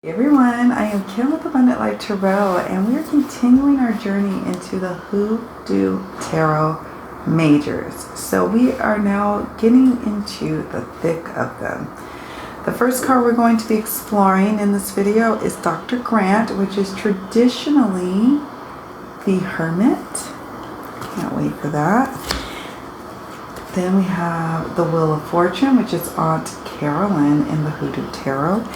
Hey everyone, I am Kim with Abundant Life Tarot, and we are continuing our journey into the Hoodoo Tarot Majors. So we are now getting into the thick of them. The first card we're going to be exploring in this video is Dr. Grant, which is traditionally the Hermit. Can't wait for that. Then we have the Wheel of Fortune, which is Aunt Carolyn in the Hoodoo Tarot.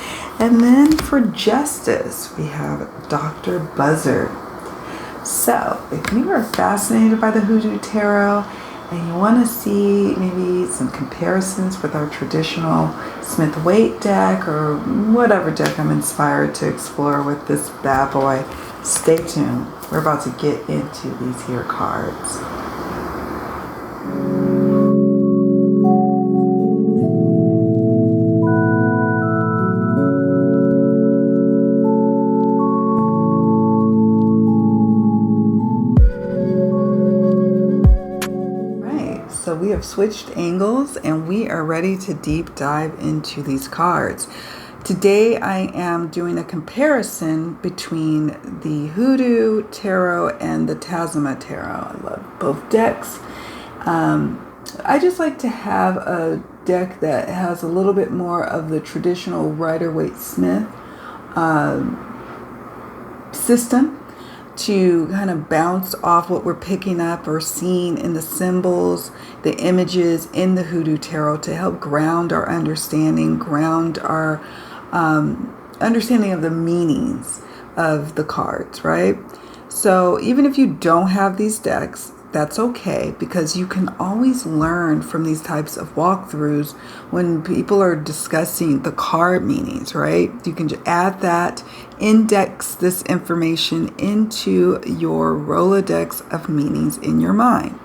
And then for Justice, we have Dr.Buzzard. So, if you are fascinated by the Hoodoo Tarot and you want to see maybe some comparisons with our traditional Smith-Waite deck or whatever deck I'm inspired to explore with this bad boy, stay tuned. We're about to get into these here cards. So we have switched angles and we are ready to deep dive into these cards. Today I am doing a comparison between the Hoodoo Tarot and the Tasma Tarot. I love both decks. I just like to have a deck that has a little bit more of the traditional Rider-Waite-Smith system, to kind of bounce off what we're picking up or seeing in the symbols, the images in the Hoodoo Tarot, to help ground our understanding, ground our understanding of the meanings of the cards, right? So even if you don't have these decks, that's okay, because you can always learn from these types of walkthroughs when people are discussing the card meanings, right? You can just add that, index this information into your Rolodex of meanings in your mind.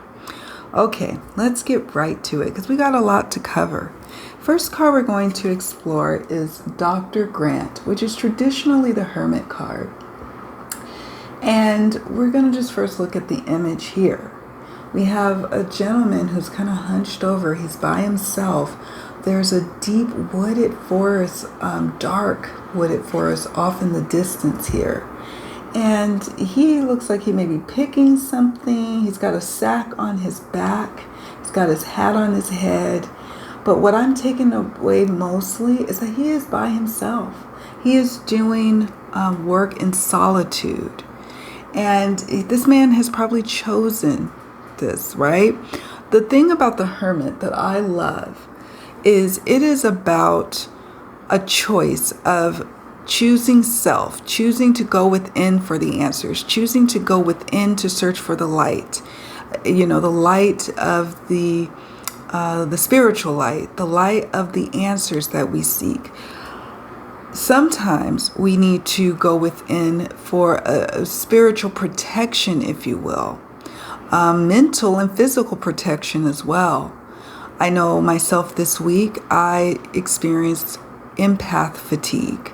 Okay, let's get right to it because we got a lot to cover. First card we're going to explore is Dr. Grant, which is traditionally the Hermit card. And we're going to just first look at the image here. We have a gentleman who's kind of hunched over. He's by himself. There's a deep wooded forest, dark wooded forest off in the distance here. And he looks like he may be picking something. He's got a sack on his back. He's got his hat on his head. But what I'm taking away mostly is that he is by himself. He is doing work in solitude. And this man has probably chosen this, right? The thing about the Hermit that I love is it is about a choice of choosing self, choosing to go within for the answers, choosing to go within to search for the light, the light of the spiritual light, the light of the answers that we seek. Sometimes we need to go within for a spiritual protection, if you will. Mental and physical protection as well. I know myself this week, I experienced empath fatigue,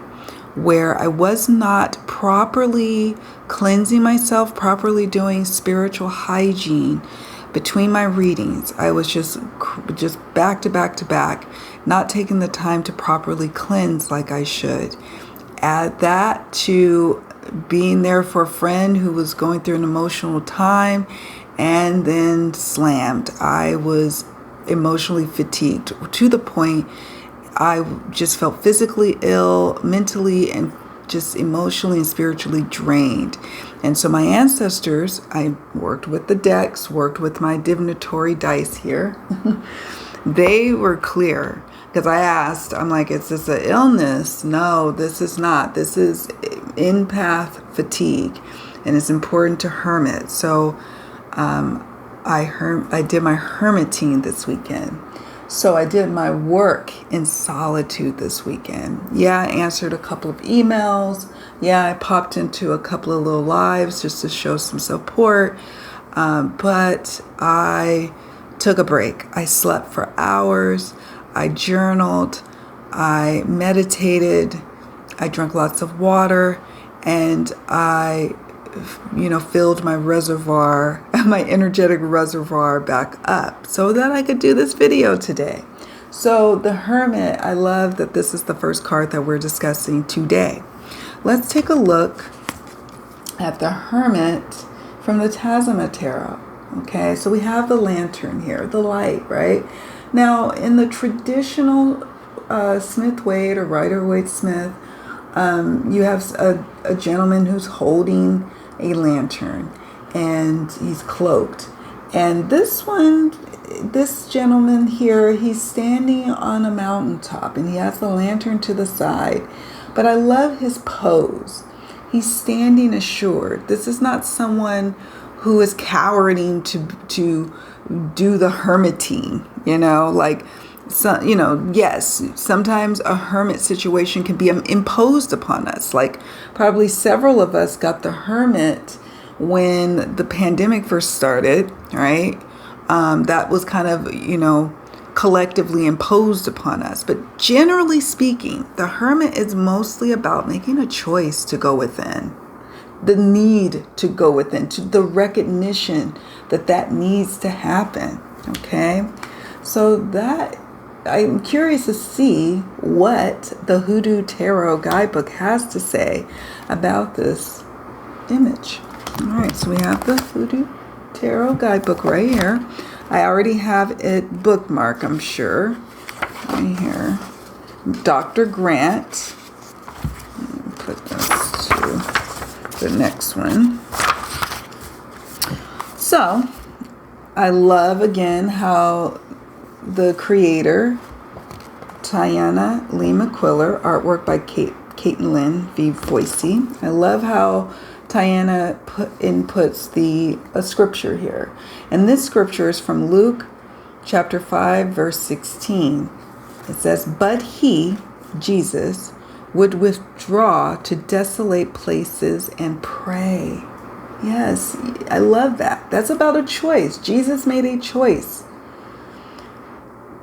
where I was not properly cleansing myself, properly doing spiritual hygiene between my readings. I was just back to back to back, not taking the time to properly cleanse like I should. Add that to being there for a friend who was going through an emotional time and then slammed. I was emotionally fatigued to the point I just felt physically ill, mentally, and just emotionally and spiritually drained. And so my ancestors, I worked with the decks, worked with my divinatory dice here. They were clear because I asked, I'm like, is this an illness? No, this is not. This is empath fatigue, and it's important to hermit. So I did my hermiting this weekend. So I did my work in solitude this weekend. Yeah, I answered a couple of emails. Yeah, I popped into a couple of little lives just to show some support. But I took a break. I slept for hours. I journaled. I meditated. I drank lots of water. And I filled my reservoir, my energetic reservoir back up so that I could do this video today. So the Hermit, I love that this is the first card that we're discussing today. let's take a look at the Hermit from the Tarot. Okay, so we have the lantern here, the light, right? Now, in the traditional Smith-Waite or Rider-Waite-Smith, you have a gentleman who's holding a lantern, and he's cloaked. And this gentleman here, he's standing on a mountaintop, and he has the lantern to the side. But I love his pose. He's standing assured. This is not someone who is cowering to do the hermiting, yes, sometimes a hermit situation can be imposed upon us. Like probably several of us got the hermit when the pandemic first started, right? That was kind of, collectively imposed upon us. But generally speaking, the hermit is mostly about making a choice to go within. The need to go within, to the recognition that needs to happen. Okay, so that I'm curious to see what the Hoodoo Tarot Guidebook has to say about this image. All right, so we have the Hoodoo Tarot Guidebook right here. I already have it bookmarked, I'm sure. Right here, Dr. Grant. Put this to the next one. So I love again how the creator, Tiana Lee McQuiller, artwork by Caitlin V. Foisey. I love how Tiana inputs a scripture here. And this scripture is from Luke chapter 5, verse 16. It says, "But he, Jesus, would withdraw to desolate places and pray." Yes, I love that. That's about a choice. Jesus made a choice.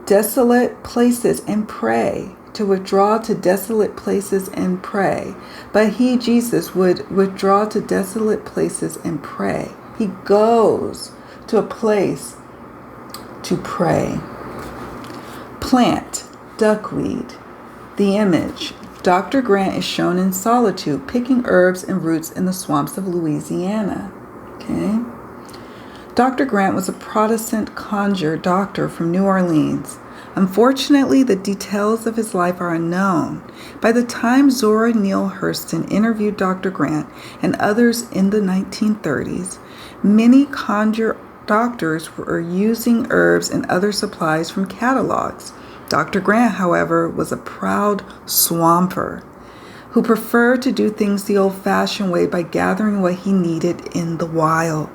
Desolate places and pray. To withdraw to desolate places and pray. But he, Jesus, would withdraw to desolate places and pray. He goes to a place to pray. Plant, duckweed. The image. Dr. Grant is shown in solitude, picking herbs and roots in the swamps of Louisiana. Okay. Dr. Grant was a Protestant conjure doctor from New Orleans. Unfortunately, the details of his life are unknown. By the time Zora Neale Hurston interviewed Dr. Grant and others in the 1930s, many conjure doctors were using herbs and other supplies from catalogs. Dr. Grant, however, was a proud swamper who preferred to do things the old-fashioned way by gathering what he needed in the wild.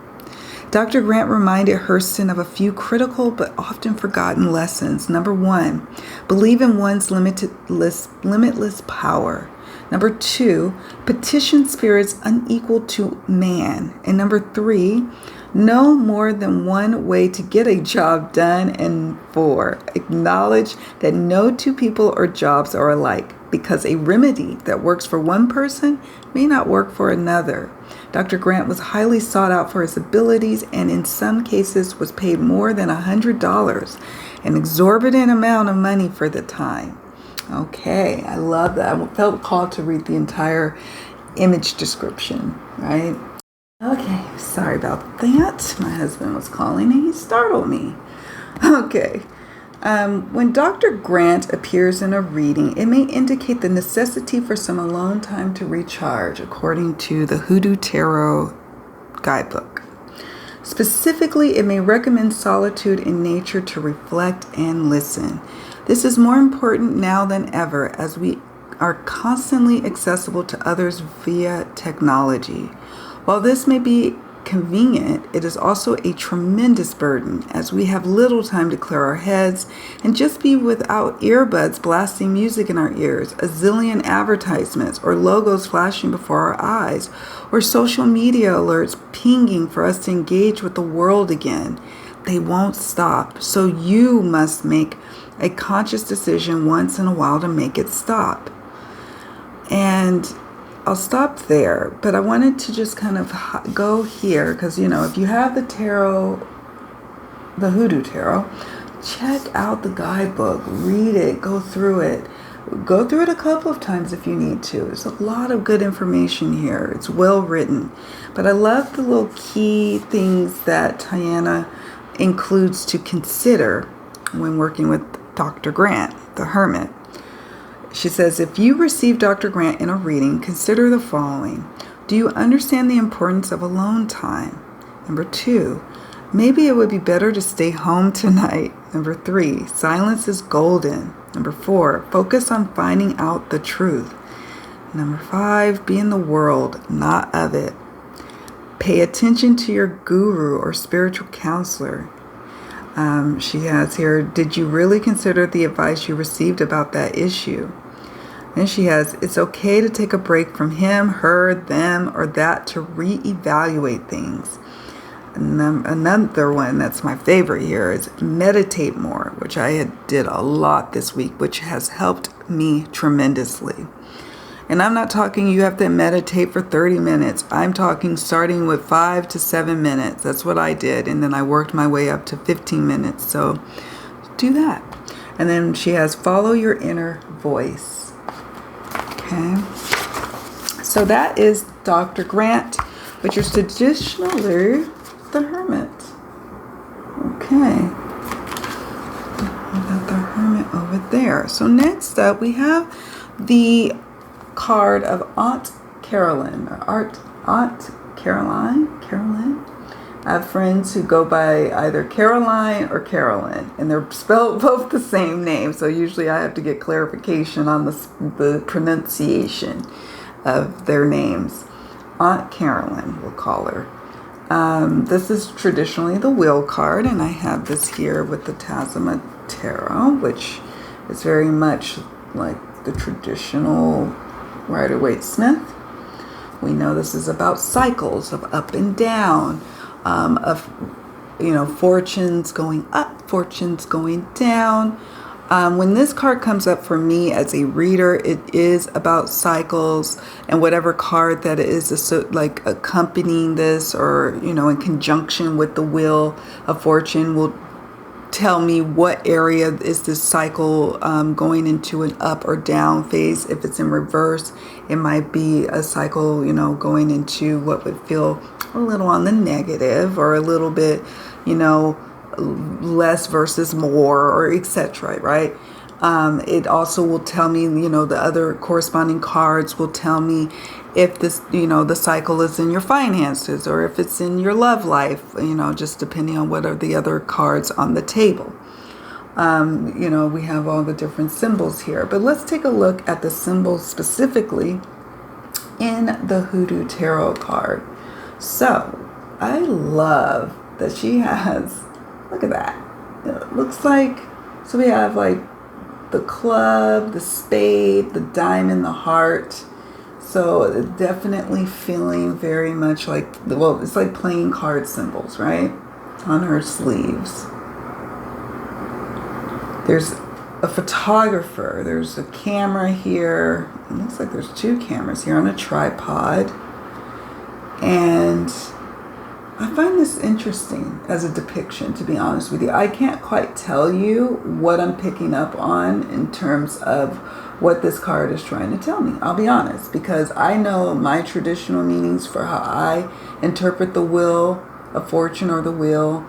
Dr. Grant reminded Hurston of a few critical but often forgotten lessons. Number 1, believe in one's limitless power. Number 2, petition spirits unequal to man. And number 3, know more than one way to get a job done. And 4, acknowledge that no two people or jobs are alike, because a remedy that works for one person may not work for another. Dr. Grant was highly sought out for his abilities, and in some cases was paid more than $100, an exorbitant amount of money for the time. Okay, I love that. I felt called to read the entire image description, right? Okay, sorry about that. My husband was calling and he startled me. Okay. When Dr. Grant appears in a reading, it may indicate the necessity for some alone time to recharge, according to the Hoodoo Tarot Guidebook. Specifically, it may recommend solitude in nature to reflect and listen. This is more important now than ever, as we are constantly accessible to others via technology. While this may be convenient, it is also a tremendous burden, as we have little time to clear our heads and just be without earbuds blasting music in our ears, a zillion advertisements or logos flashing before our eyes, or social media alerts pinging for us to engage with the world again. They won't stop, so you must make a conscious decision once in a while to make it stop. And I'll stop there, but I wanted to just kind of go here because, if you have the tarot, the Hoodoo Tarot, check out the guidebook, read it, go through it. Go through it a couple of times if you need to. There's a lot of good information here. It's well written. But I love the little key things that Tiana includes to consider when working with Dr. Grant, the Hermit. She says, if you receive Dr. Grant in a reading, consider the following. Do you understand the importance of alone time? Number 2, maybe it would be better to stay home tonight. Number 3, silence is golden. Number 4, focus on finding out the truth. Number 5, be in the world, not of it. Pay attention to your guru or spiritual counselor. She has here, did you really consider the advice you received about that issue? And she has, it's okay to take a break from him, her, them, or that to reevaluate things. And another one that's my favorite here is meditate more, which I did a lot this week, which has helped me tremendously. And I'm not talking you have to meditate for 30 minutes. I'm talking starting with 5 to 7 minutes. That's what I did. And then I worked my way up to 15 minutes. So do that. And then she has follow your inner voice. Okay. So that is Dr. Grant, which is traditionally the Hermit. Okay. We got the Hermit over there. So next up we have the card of Aunt Carolyn or Aunt Caroline. I have friends who go by either Caroline or Carolyn, and they're spelled both the same name. So usually I have to get clarification on the pronunciation of their names. Aunt Carolyn, we'll call her. This is traditionally the wheel card, and I have this here with the Tarot, which is very much like the traditional Rider-Waite-Smith. We know this is about cycles of up and down, of fortunes going up, fortunes going down. When this card comes up for me as a reader, it is about cycles, and whatever card that is like accompanying this or in conjunction with the Wheel of Fortune will tell me what area is this cycle going into an up or down phase. If it's in reverse, it might be a cycle, going into what would feel a little on the negative or a little bit, less versus more or etc. Right? It also will tell me, the other corresponding cards will tell me if this, the cycle is in your finances or if it's in your love life, just depending on what are the other cards on the table. We have all the different symbols here, but let's take a look at the symbols specifically in the Hoodoo Tarot card. So I love that she has, look at that. It looks like, so we have like the club, the spade, the diamond, the heart. So definitely feeling very much like, it's like playing card symbols, right? On her sleeves. There's a photographer. There's a camera here. It looks like there's 2 cameras here on a tripod. And I find this interesting as a depiction, to be honest with you. I can't quite tell you what I'm picking up on in terms of what this card is trying to tell me. I'll be honest, because I know my traditional meanings for how I interpret the Wheel of Fortune or the Wheel.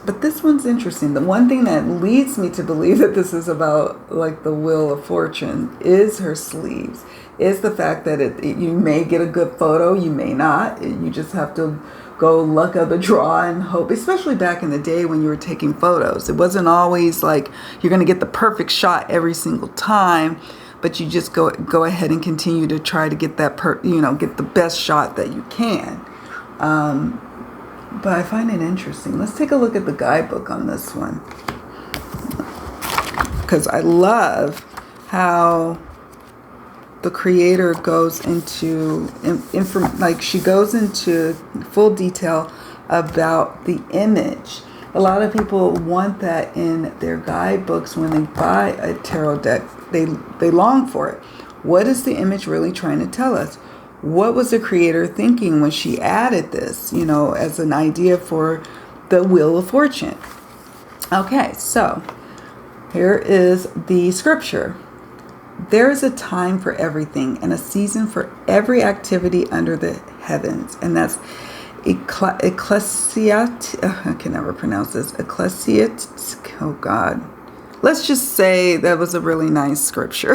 But this one's interesting. The one thing that leads me to believe that this is about like the Wheel of Fortune is her sleeves. Is the fact that you may get a good photo, you may not. You just have to go luck of the draw and hope, especially back in the day when you were taking photos. It wasn't always like you're going to get the perfect shot every single time, but you just go ahead and continue to try to get that get the best shot that you can. But I find it interesting. Let's take a look at the guidebook on this one, because I love how the creator goes into she goes into full detail about the image. A lot of people want that in their guidebooks when they buy a tarot deck. They long for it. What is the image really trying to tell us? What was the creator thinking when she added this, as an idea for the Wheel of Fortune? Okay, so Here is the scripture. There is a time for everything and a season for every activity under the heavens. And that's Ecclesiastes. I can never pronounce this. Ecclesiastes. Oh, God. Let's just say that was a really nice scripture.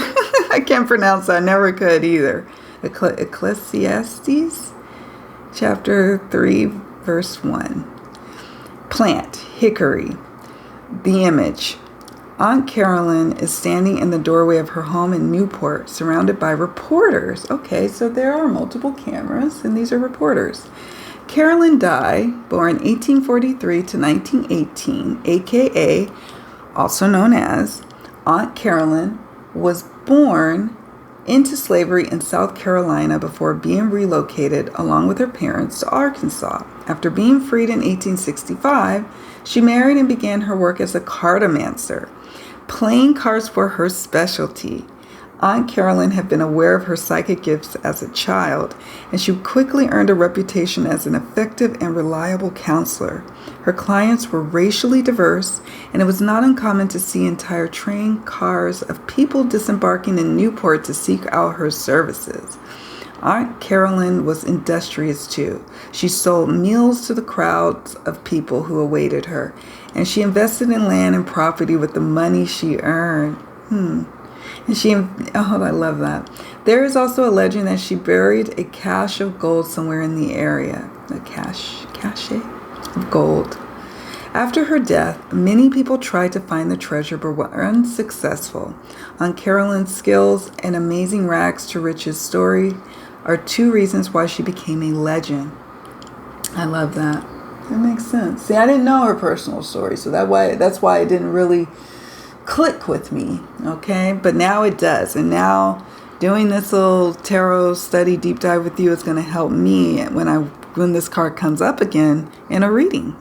I can't pronounce that. I never could either. Ecclesiastes, chapter 3, verse 1. Plant, hickory. The image. Aunt Carolyn is standing in the doorway of her home in Newport, surrounded by reporters. Okay, so there are multiple cameras, and these are reporters. Carolyn Dye, born 1843 to 1918, a.k.a., also known as Aunt Carolyn, was born into slavery in South Carolina before being relocated along with her parents to Arkansas. After being freed in 1865, she married and began her work as a cartomancer. Playing cards were her specialty. Aunt Carolyn had been aware of her psychic gifts as a child, and she quickly earned a reputation as an effective and reliable counselor. Her clients were racially diverse, and it was not uncommon to see entire train cars of people disembarking in Newport to seek out her services. Aunt Carolyn was industrious too. She sold meals to the crowds of people who awaited her, and she invested in land and property with the money she earned. I love that. There is also a legend that she buried a cache of gold somewhere in the area. A cache of gold. After her death, many people tried to find the treasure but were unsuccessful. Aunt Carolyn's skills and amazing rags to riches story are two reasons why she became a legend. I love that. That makes sense. See, I didn't know her personal story, so that's why it didn't really click with me, okay? But now it does. And now doing this little tarot study deep dive with you is going to help me when this card comes up again in a reading.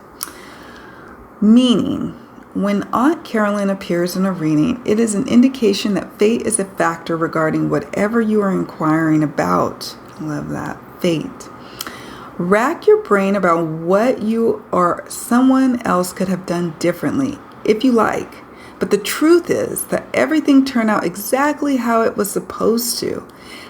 Meaning, when Aunt Carolyn appears in a reading, it is an indication that fate is a factor regarding whatever you are inquiring about. I love that. Fate. Rack your brain about what you or someone else could have done differently, if you like. But the truth is that everything turned out exactly how it was supposed to.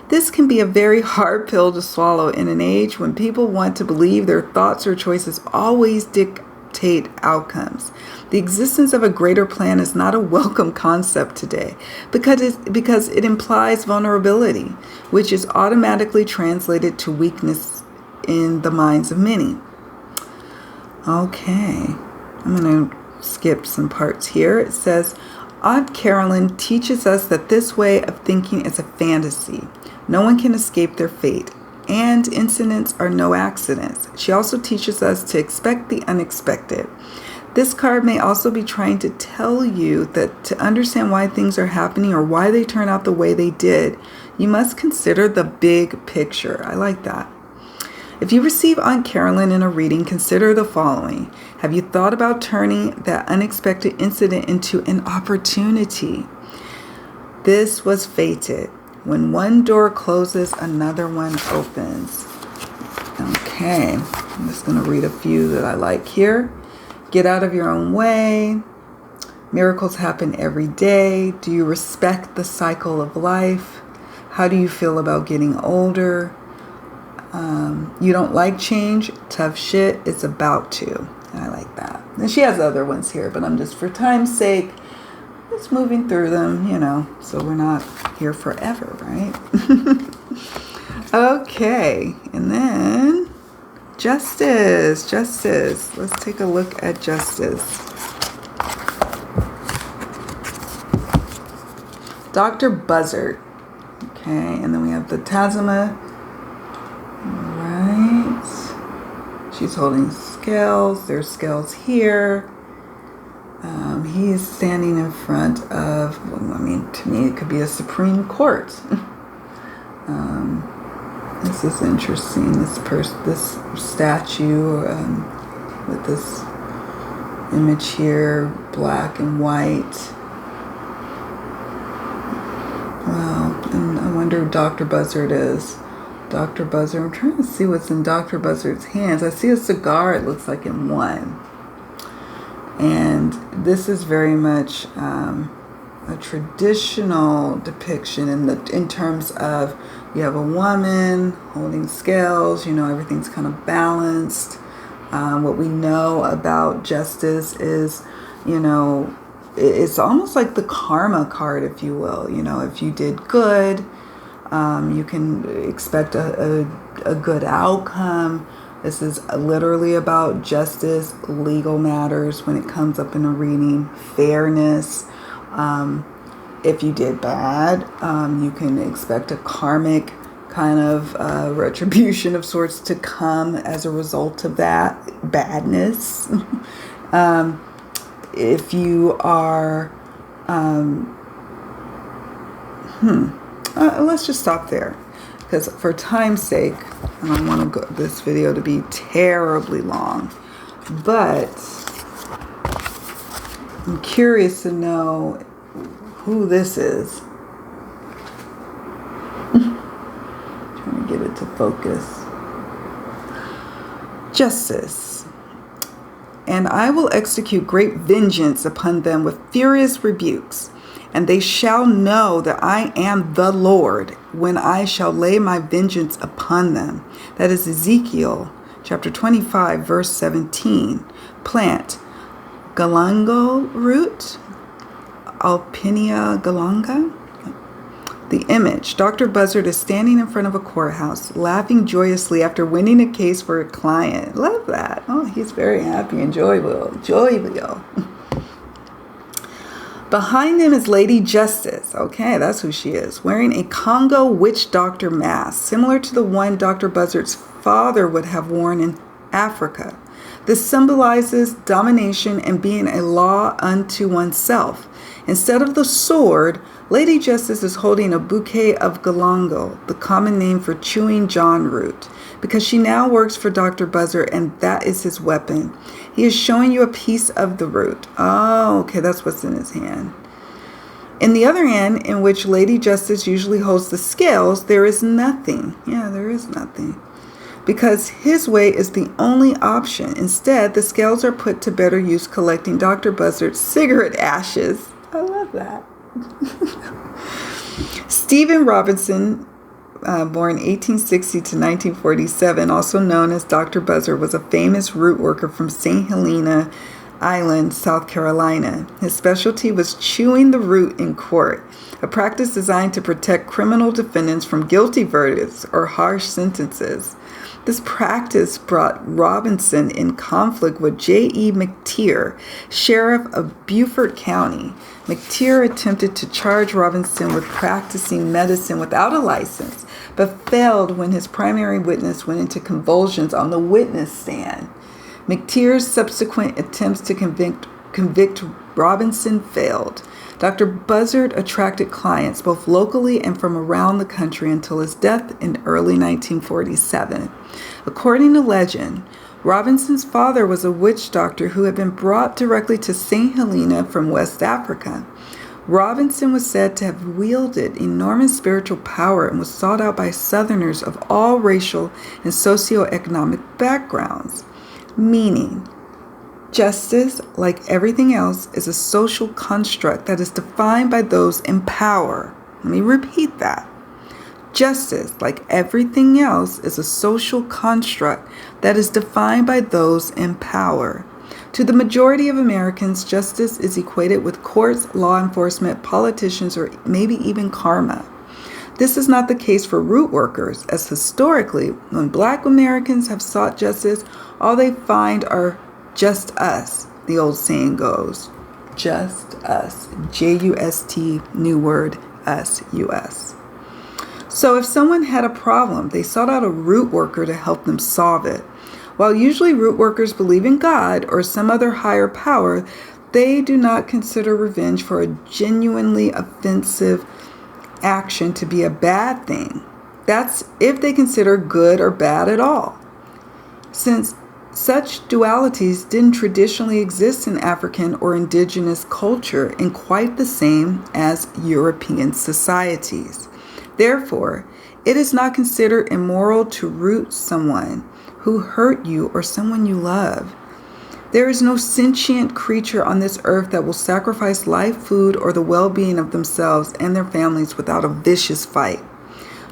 This can be a very hard pill to swallow in an age when people want to believe their thoughts or choices always dictate outcomes. The existence of a greater plan is not a welcome concept today because it implies vulnerability, which is automatically translated to weakness in the minds of many. Okay, I'm going to skip some parts here. It says, Aunt Carolyn teaches us that this way of thinking is a fantasy. No one can escape their fate, and incidents are no accidents. She also teaches us to expect the unexpected. This card may also be trying to tell you that to understand why things are happening or why they turn out the way they did, you must consider the big picture. I like that. If you receive Aunt Carolyn in a reading, consider the following. Have you thought about turning that unexpected incident into an opportunity? This was fated. When one door closes, another one opens. Okay, I'm just going to read a few that I like here. Get out of your own way. Miracles happen every day. Do you respect the cycle of life? How do you feel about getting older? You don't like change? Tough shit. It's about to. I like that. And she has other ones here, but I'm just, for time's sake, just moving through them, so we're not here forever, right? Okay. And then Justice. Let's take a look at Justice. Dr.Buzzard. Okay. And then we have the Tazima. She's holding scales. There's scales here. He's standing in front of, to me, it could be a Supreme Court. This is interesting. This statue with this image here, black and white. Wow. And I wonder who Dr. Buzzard is. Dr. Buzzard. I'm trying to see what's in Dr. Buzzard's hands. I see a cigar, it looks like, in one. And this is very much a traditional depiction in terms of you have a woman holding scales, everything's kind of balanced. What we know about justice is, it's almost like the karma card, if you will. If you did good, you can expect a good outcome. This is literally about justice, legal matters when it comes up in a reading, fairness. If you did bad, you can expect a karmic kind of retribution of sorts to come as a result of that badness. If you are, let's just stop there, because for time's sake, I don't want this video to be terribly long, but I'm curious to know who this is. Trying to get it to focus. Justice. And I will execute great vengeance upon them with furious rebukes, and they shall know that I am the Lord when I shall lay my vengeance upon them. That is Ezekiel chapter 25, verse 17. Plant galangal root, Alpinia galanga. The image. Dr. Buzzard is standing in front of a courthouse, laughing joyously after winning a case for a client. Love that. Oh, he's very happy and jovial. Behind him is Lady Justice. Okay, that's who she is. Wearing a Congo witch doctor mask, similar to the one Dr. Buzzard's father would have worn in Africa. This symbolizes domination and being a law unto oneself. Instead of the sword, Lady Justice is holding a bouquet of galangal, the common name for chewing John root, because she now works for Dr. Buzzard and that is his weapon. He is showing you a piece of the root. Oh, okay, that's what's in his hand. In the other hand, in which Lady Justice usually holds the scales, there is nothing. Yeah, there is nothing. Because his way is the only option. Instead, the scales are put to better use collecting Dr. Buzzard's cigarette ashes. I love that. Stephen Robinson, born 1860 to 1947, also known as Dr. Buzzard, was a famous root worker from St. Helena Island, South Carolina. His specialty was chewing the root in court, a practice designed to protect criminal defendants from guilty verdicts or harsh sentences. This practice brought Robinson in conflict with J.E. McTeer, sheriff of Beaufort County. McTeer attempted to charge Robinson with practicing medicine without a license, but failed when his primary witness went into convulsions on the witness stand. McTeer's subsequent attempts to convict Robinson failed. Dr. Buzzard attracted clients both locally and from around the country until his death in early 1947. According to legend, Robinson's father was a witch doctor who had been brought directly to St. Helena from West Africa. Robinson was said to have wielded enormous spiritual power and was sought out by Southerners of all racial and socioeconomic backgrounds, meaning justice, like everything else, is a social construct that is defined by those in power. Let me repeat that. Justice, like everything else, is a social construct that is defined by those in power. To the majority of Americans, justice is equated with courts, law enforcement, politicians, or maybe even karma. This is not the case for root workers, as historically, when Black Americans have sought justice, all they find are just us, the old saying goes. Just us. J-U-S-T, new word, us, U-S. So if someone had a problem, they sought out a root worker to help them solve it. While usually root workers believe in God or some other higher power, they do not consider revenge for a genuinely offensive action to be a bad thing. That's if they consider good or bad at all. Since such dualities didn't traditionally exist in African or indigenous culture in quite the same as European societies. Therefore, it is not considered immoral to root someone who hurt you or someone you love. There is no sentient creature on this earth that will sacrifice life, food, or the well-being of themselves and their families without a vicious fight.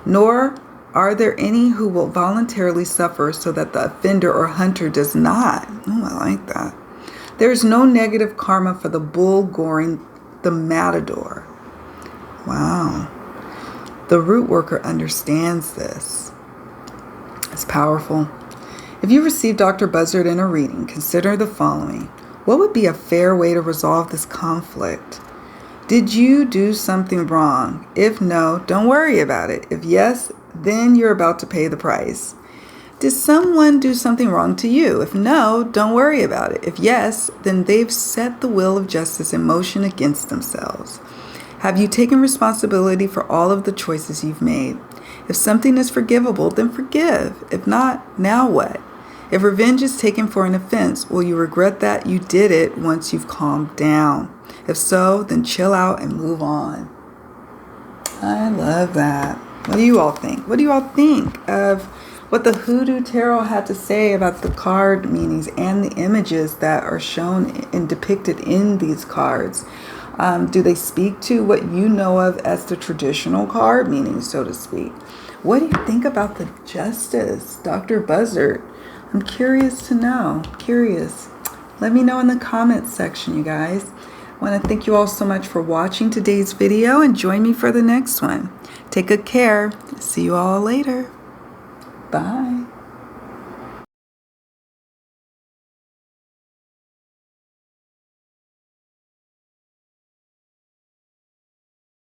Nor are there any who will voluntarily suffer so that the offender or hunter does not. Oh, I like that. There is no negative karma for the bull goring the matador. Wow. The root worker understands this. It's powerful. If you receive Dr. Buzzard in a reading, consider the following. What would be a fair way to resolve this conflict? Did you do something wrong? If no, don't worry about it. If yes, then you're about to pay the price. Did someone do something wrong to you? If no, don't worry about it. If yes, then they've set the will of justice in motion against themselves. Have you taken responsibility for all of the choices you've made? If something is forgivable, then forgive. If not, now what? If revenge is taken for an offense, will you regret that you did it once you've calmed down? If so, then chill out and move on. I love that. What do you all think? What do you all think of what the Hoodoo Tarot had to say about the card meanings and the images that are shown and depicted in these cards? Do they speak to what you know of as the traditional card meanings, so to speak? What do you think about the Justice, Dr. Buzzard? I'm curious to know. Curious. Let me know in the comments section, you guys. I want to thank you all so much for watching today's video and join me for the next one. Take good care. See you all later. Bye.